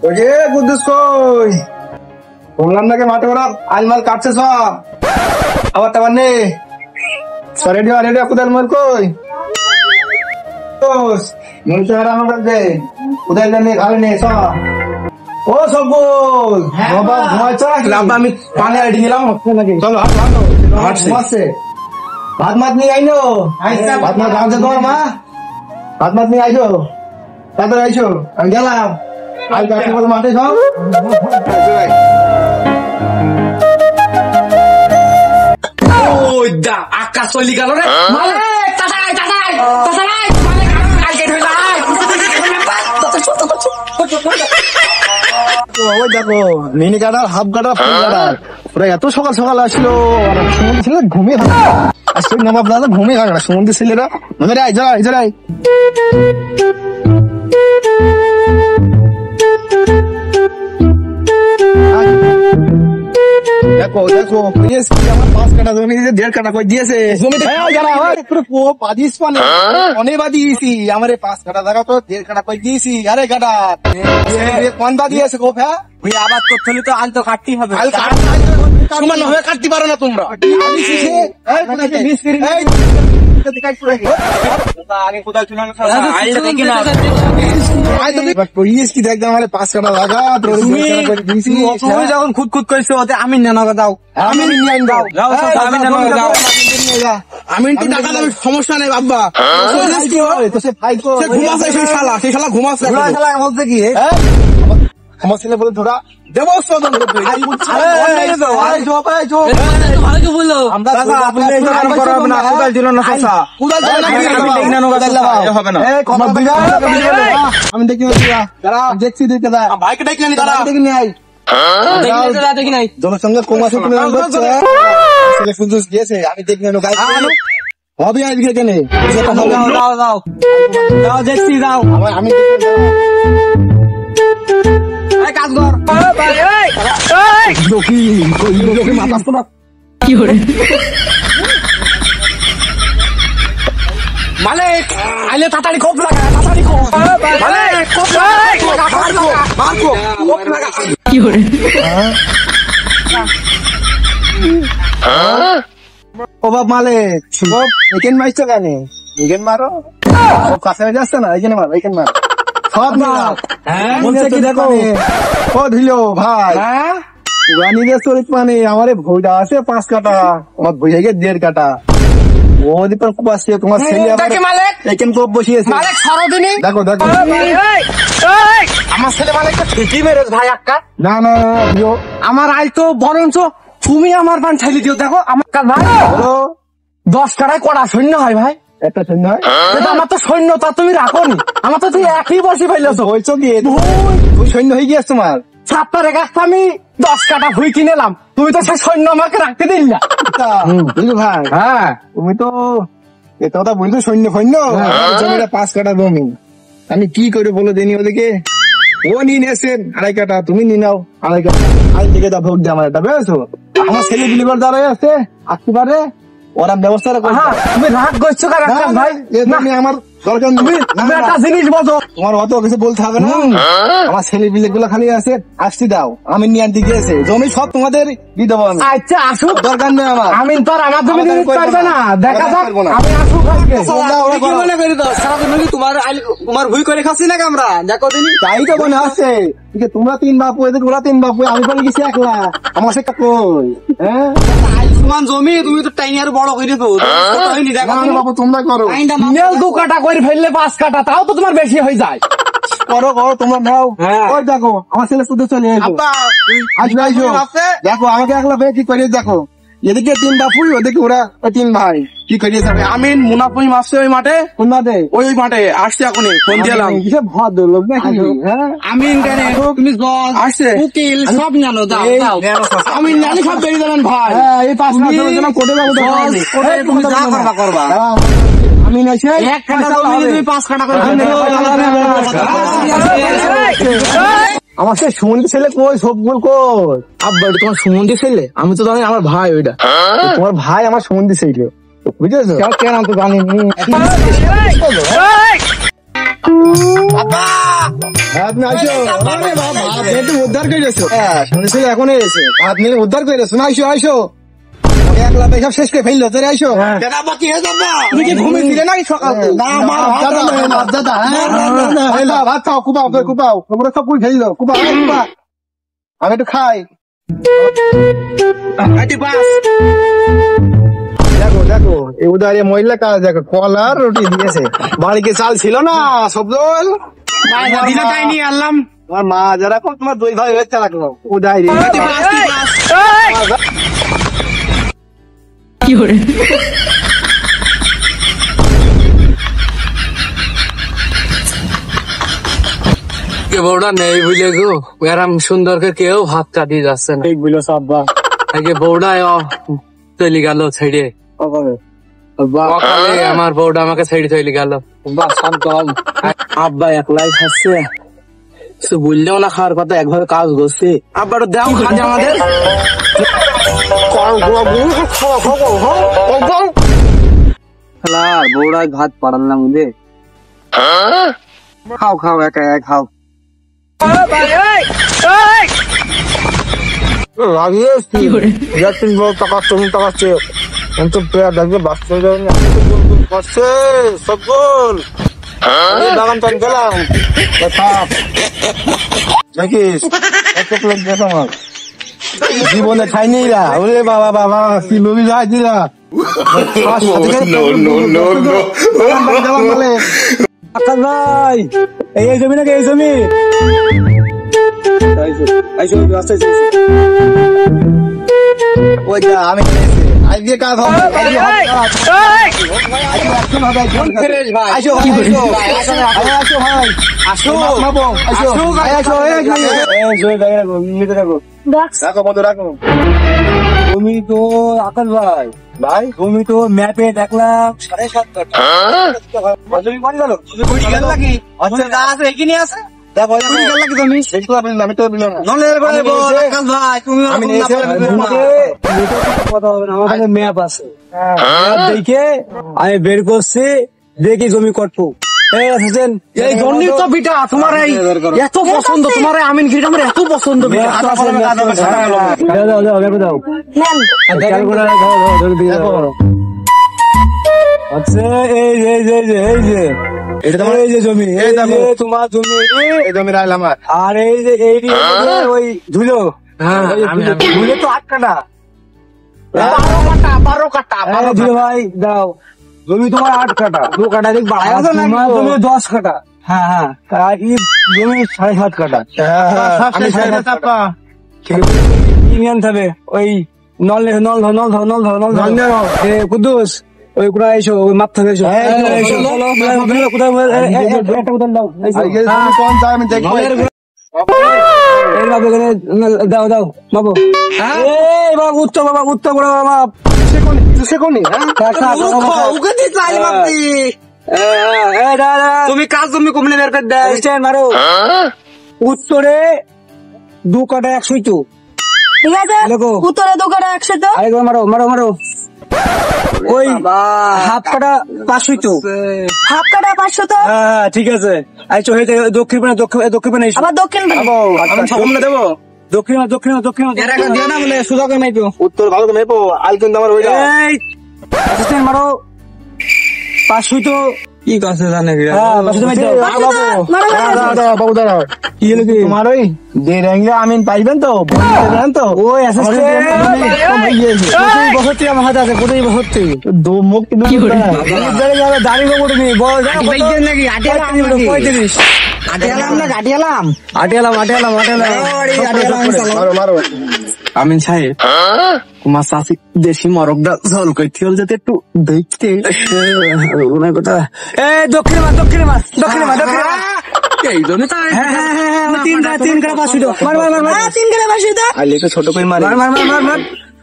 ওই যে কুদ্দুস কই বললাম নাকি মাঠে ওরা আলমাল কাটছে সব আবার টাবার নেই রেডিও রেডিও কোদাল মাল কই মন তো আর আমার কাছে কোদাল নেই খাবে নেই সব ও সব বল বাবা ঘুমাইছ লাম্বা আমি পানি আইডি নিলাম নাকি চলো হাট ঘুমাচ্ছে ভাত মাত নিয়ে আইনো ভাত মাত রাঁধে তোমার মা ভাত মাত নিয়ে আইছো তাড়াতাড়ি আইছো আমি গেলাম আজ কাছে মাঠে সব ওই দা আকাশ চলি গেল রে ওই দেখো মিনি কাটার হাফ কাটার ফুল কাটার ওরা এত সকাল সকাল আসলো সমুদ্র ছেলে ঘুমিয়ে থাকে আসলে নবাব দাদা ঘুমিয়ে থাকে না সমুদ্রের ছেলেরা জড়াই জড়াই জড়াই দেখো দেখো আমার 5 কাটা জমি 1.5 কাটা করে দিয়েছে জমিতে বাদিস পানে অনেক বাদিয়েছি আমার 5 কাটা জায়গা তো 1.5 কাটা করে দিয়েছি আরে কাটা কোন বাদিয়েছে গো ভ্যা ওই আবার করতে হলে তো আল তো কাটতেই হবে সমান হয়ে কাটতে পারো না তোমরা যখন খুদ খুদ করছো আমি দাও আমি সমস্যা নেই বাবা ঘুমাচ্ছে সেই শালা ঘুমাচ্ছে বলছে কি আমার ছেলে বলে ধরা আমি দেখছি জনসংখ্যা কম আছে তুমি গিয়েছে আমি দেখি হবে আজকে কেনে দেখছি যাও আমি মালিক আইলে তাড়াতাড়ি খোপ লাগা তাড়াতাড়ি খোপ মালিক খোপ লাগা কি করে ও বাপ মালিক এখানে মারছো কেন এখানে মারো কাছে যাচ্ছে না এখানে মারো এখানে মারো সব না বলছে কি দেখো ও ঢিলো ভাই রানীদের চরিত মানে আমার ভইটা আছে 5 কাটা আমার ভই হয়ে 1.5 কাটা ওদি পর খুব আসছে তোমার ছেলে আবার এখানে খুব বসিয়েছে দেখো দেখো আমার ছেলে মালিক ঠিকই মেরেছ ভাই আক্কা না না আমার আই তো বরঞ্চ তুমি আমার পান ঠাইলি দিও দেখো আমার ভাই 10 কাটায় কড়া সৈন্য হয় ভাই একটা সৈন্য হয় আমার তো সৈন্য তা তুমি রাখোনি আমার তো তুই একই বসে ফেলেছো হয়েছো কি তুই সৈন্য হয়ে গিয়েছ তোমার ছাত্রের কাছে আমি 10 কাটা ভুই কিনেলাম তুমি তো সেই সৈন্য আমাকে রাখতে দিল না বুঝলি ভাই হ্যাঁ তুমি তো এটা কথা বলছো সৈন্য সৈন্য জমিটা 5 কাটা জমি আমি কি করে বলে দিনি ওদিকে ও নিয়ে এসেছেন 2.5 কাটা তুমি নিয়ে নাও 2.5 কাটা আজ থেকে তা ভোট দিয়ে আমার এটা বুঝেছো আমার ছেলে বিলিবার দাঁড়ায় আছে আসতে পারে ওরা ব্যবস্থা তুমি রাগ করছো ভাই আমার দরকার তুমি একটা জিনিস বলো তোমার অত কিছু বলতে হবে না আমার ছেলে বিলে গুলো খালি আছে আসতে দাও আমি নিয়ে আনতে গিয়েছে জমি সব তোমাদের দিয়ে দেবো আমি আচ্ছা আসুক দরকার নেই আমার আমি তো আমার জমি দিতে পারবে না দেখা যাক আমি আসুক কি মনে করি তো সারাদিন তোমার ভুই করে খাচ্ছি না আমরা দেখো দিন তাই তো মনে হচ্ছে তোমরা 3 বাপু এদের ওরা 3 বাপু আমি বলে গেছি একলা আমার সে কই হ্যাঁ সমান জমি তুমি তো টাইম আর বড় করে দিও বাবু তোমরা করো 2 কাটা করে ফেললে 5 কাটা তাও তো তোমার বেশি হয়ে যায় করো করো তোমরা নাও ওই দেখো আমার ছেলে শুধু চলে দেখো আমাকে একলা ভাই কি করে দেখো এদিকে 3 বাপুই ওদিকে ওরা 3 ভাই কি করিয়েছে আমিন মুনাফি মাসে ওই মাঠে কোন মাঠে ওই মাঠে আসছে এখনই ফোন দিলাম ভদ্র লোক নাকি আমিন কেন তুমি আসছে উকিল সব জানো দাও দাও আমিন জানি সব বেরিয়ে যাবেন ভাই এই 5 মাসের জন্য কোটে যাবো তুমি যা করবা করবা আমি নাইছে 1 কাটা জমি তুমি 5 কাটা করে আমার সে সুমন্দি ছেলে কই সবগুল কই আব্বা তোমার সুমন্দি ছেলে আমি তো জানি আমার ভাই ওইটা তোমার ভাই আমার সুমন্দি ছেলে বুঝেছো কেন তো জানি আপনি আইসো একটু উদ্ধার করে গেছো শুনেছি এখন এসে আপনি উদ্ধার করে গেছো আইসো আইসো একলা সব শেষ করে ফেললো তোর আইসো তুমি কি ঘুমিয়েছিলে নাকি সকাল ভাত খাও কুপাও কুপাও তোমরা সব কুই ফেললো কুপাও কুপা আমি একটু খাই দেখো দেখো এই উদারে মহিলা কাজ দেখো কলার রুটি দিয়েছে বাড়িতে চাল ছিল না সবজল আনলাম তোমার মা যারা তোমার দুই ভাই হচ্ছে লাগলো উদাই কি করে বউটা নেই বুঝলে গো এরম সুন্দর করে কেউ হাত কাটিয়ে যাচ্ছে না ঠিক বুঝলো সাব্বা আগে বউটা চলে গেল ছেড়ে আমার বউটা আমাকে ছেড়ে চলে গেল শান্ত আব্বা একলাই খাচ্ছে কিছু বললেও না খাওয়ার কথা একভাবে কাজ করছে আব্বার দাও খাজা আমাদের বউরা ভাত পাড়ালাম বুঝে খাও খাও একা এক খাও বাগান টান গেলাম দেখিস আমার জীবনে খাইনি ওরে বাবা বাবা কি লোভি যাই দিলা ভাই এই জমি নাকি এই জমি ওই যা আমি আজকে কাজ হবে তুমি তো আকাশ ভাই ভাই তুমি তো ম্যাপে দেখলাম 7.5 কাঠা জমি কোন গেল গেল নাকি আচ্ছা যা আছে এখানে আছে দেখো আমি গেল নাকি তুমি দেখো আমি তো দিলাম না নলে বল আকাশ ভাই তুমি আমি কথা হবে না আমাদের ম্যাপ আছে দেখে আমি বের করছি দেখি জমি কটবো এই জন্ডির কপিটা তোমার এত পছন্দ তোমার আমিন গিরি আমার এত পছন্দ দাও আচ্ছা এই যে এটা তোমার এই যে জমি এই তোমার জমি এই জমি রাইল আমার আর এই যে এই ওই ধুলো ধুলো তো 8 কাঠা 12 কাঠা ধুলো ভাই দাও জমি তোমার 8 কাঠা 2 কাঠা দিক বাড়ায় তোমার জমি 10 কাঠা হ্যাঁ হ্যাঁ আর এই জমি 7.5 কাঠা আমি 7.5 ইউনিয়ন থাকবে ওই নল কুদ্দুস ওই কোথায় এসো ওই মাপ থেকে এসো দাও দাও বাবু বাবু উত্তর বাবা উত্তর বড় বাবা তুমি কাজ তুমি কমলে বের করে দেয় মারো উত্তরে 2 কাঠা 100 তো ঠিক আছে উত্তরে 2 কাঠা 100 তো আরেকবার মারো মারো মারো ওই হাফ কাটা 500 তো হাফ কাঠা 500 তো হ্যাঁ ঠিক আছে আইছো হইতে দক্ষিণ পানে আবার দক্ষিণ আমি সামনে দেব দক্ষিণ এর আগে দিও না বলে সুযোগ নাইবো উত্তর ভালো তো নেবো আল কিন্তু আমার হইলা এই অ্যাসিস্ট্যান্ট মারো 500 তো কি কাছে জানে কি হ্যাঁ 500 মাইতো বাবু দাঁড়াও কি হলো কি তোমার ওই দেড় অ্যাঙ্গেলে আমিন পাইবেন তো বলবেন তো ওই অ্যাসিস্ট্যান্ট বসতি আমার হাতে আছে কোথায় বসতি দো মুখ কিন্তু দাঁড়ি গোটে নি বল নাকি 35 আটিয়ালাম মারো আমিন সাহেব কুমার চাষি দেশি মরকটা জল করতে হল যাতে একটু দেখতে কথা দক্ষিণে মার এই জন্য তো 3 কাটা 500 মার 3 কাঠা 500 তো আইলে তো ছোট করে মার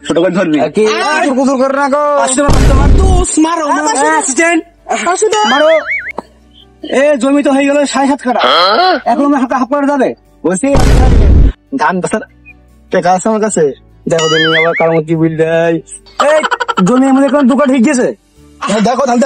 ছোট করে ধরবি কি কুকুর করে না গো মার তো মারো অ্যাসিস্ট্যান্ট 500 তো মারো এ জমি তো হয়ে গেল 7.5 কাঠা এখন হাফ করে যাবে বলছি ধান বসার টাকা আছে আমার কাছে দেখো তুমি আবার কার মধ্যে বিল দেয় এই জমি আমাদের এখন 2 কাঠা ঠিক গেছে দেখো তাহলে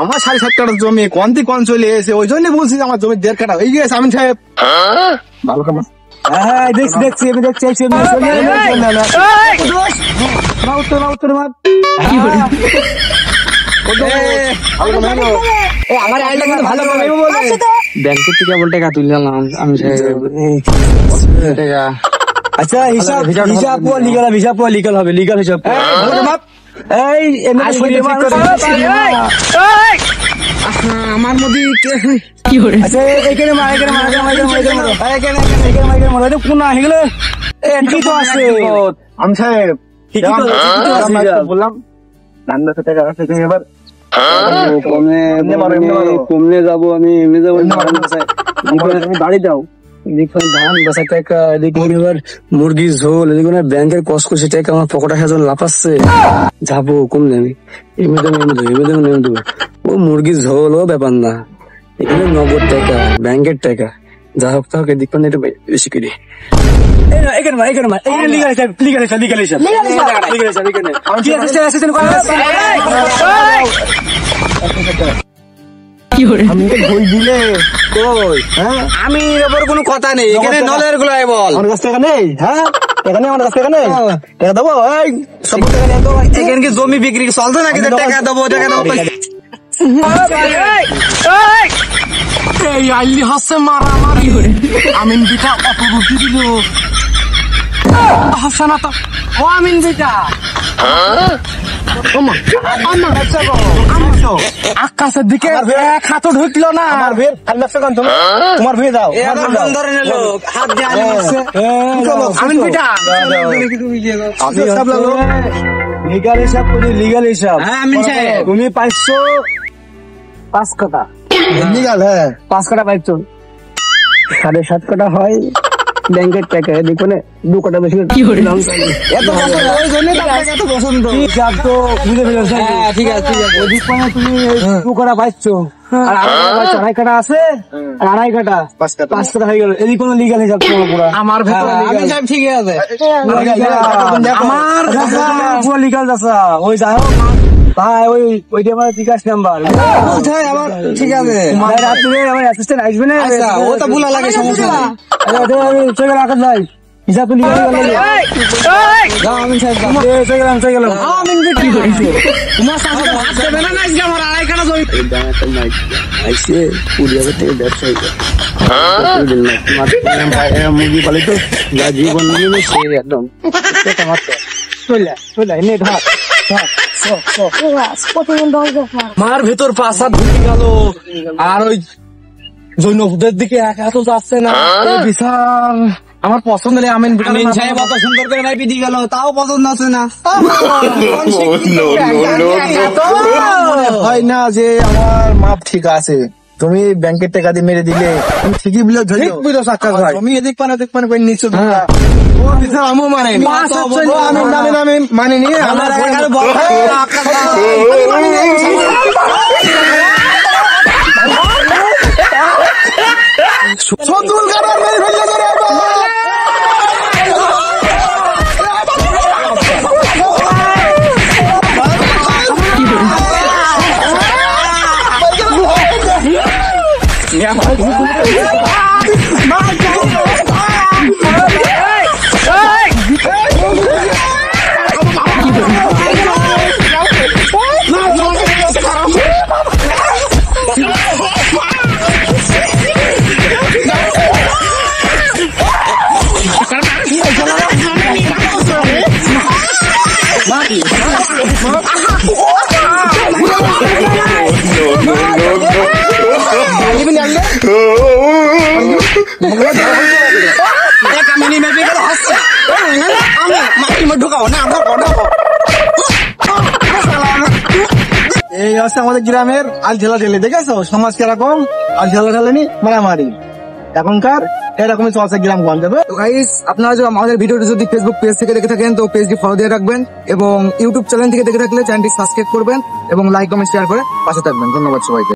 আমার 7.5 কাঠা জমি কোন চলে এসে ওই জন্য বলছি আমার জমি 1.5 কাঠা হয়ে গেছে আমিন সাহেব। ভালো কাজ। দেখছি আমি দেখছি আমার আইডিয়া কিন্তু ভালো ব্যাংকের থেকে বল টাকা তুললাম আমি টাকা। আচ্ছা হিসাব লিগাল হবে লিগাল হিসাব। এই আমার মধ্যে কি করে আচ্ছা এখানে কোন আহি গেলে কি তো আছে আমি সাহেব বললাম ধান 10 টাকা আছে তুমি এবার কমলে যাবো আমি এমনি যাবো তুমি বাড়ি দাও ধান বেচা টাকা এদিকে এবার মুরগির ঝোল এদিকে ব্যাংকের কষ্ট করছে টাকা আমার পকেটে সেজন লাফাচ্ছে যাবো কমলে আমি এমনি দেবো ও মুরগির ঝোল ও ব্যাপার না এখানে নগদ টাকা ব্যাংকের টাকা যা হোক তাহলে এদিক পান একটু বেশি করে আমি এবার কোনো কথা নেই এখানে নলের গুলাই বল আমার কাছ থেকে নেই। হ্যাঁ এখানে আমার কাছ থেকে নেই টাকা দেবো সব টাকা নিয়ে দেবো। এখানে কি জমি বিক্রি চলছে নাকি টাকা দেবো এই আইলি হাসছে মারামারি আমিন পিঠা অত রুটি দিল হাসানা তো ও আমিন পিঠা আকাশের দিকে এক হাতও ঢুকলো না। আমার ভেদ তোমার ভেদ দাও আমিন পিঠা লিগাল হিসাব করি লিগাল হিসাব। তুমি পাইছো 5 কাঠা লিগাল। হ্যাঁ 5 কাঠা পাইছো 7.5 কাঠা হয় ব্যাংকের টাকা দেখো 2 কাঠা বেশি হিসাব তো বুঝে ফেলেছ। ঠিক আছে ওদিক পানে তুমি 2 কাঠা পাইছো আর 2.5 কাঠা আছে আর 2.5 কাঠা 5 কাঠা হয়ে গেল এদিক কোনো লিগাল হিসাব তোমার পুরো আমার ভেতরে ঠিক আছে আমার পুরো লিগাল আছে ওই যাও ভাই ওইটা আমার বিকাশ নাম্বার আমার ঠিক আছে রাত্রে আমার অ্যাসিস্ট্যান্ট আসবে না ও তো ভুলা লাগে সমস্যা আমি চলে রাখা যাই হিসাব তো লিগাল আমি চলে গেলাম কি করেছো তোমার সাথে হাত দেবে না আজকে আমার 2.5 কাঠা জমি আইছে 20,000 টাকা ব্যবসা মুরগি পালি তো যা জীবন নিয়ে সে একদম চলে এনে ধর মার ভেতর পাশা ঢুকে গেল আর ওই জৈনবদের দিকে এক এত যাচ্ছে না বিশাল আমার পছন্দ নেই আমিন সাহেব অত সুন্দর করে মাইপি দিয়ে গেল তাও পছন্দ আছে না হয় না যে আমার মাপ ঠিক আছে তুমি ব্যাংকের টাকা দিয়ে মেরে দিলে তুমি ঠিকই বলে তুমি এদিক পানে করে নিচ্ছো আমও মানে মানিনি আমার এই হচ্ছে আমাদের গ্রামের আল ঠেলা ঠেলে দেখেছো সমাজ কিরকম আল ঠেলা ঠেলেনি মারামারি এখনকার এরকমই চলছে গ্রাম গঞ্জে। তো গাইস, আপনারা যদি আমাদের ভিডিওটি যদি ফেসবুক পেজ থেকে দেখে থাকেন তো পেজটি ফলো দিয়ে রাখবেন, এবং ইউটিউব চ্যানেল থেকে দেখে থাকলে চ্যানেলটি সাবস্ক্রাইব করবেন এবং লাইক কমেন্ট শেয়ার করে পাশে থাকবেন। ধন্যবাদ সবাইকে।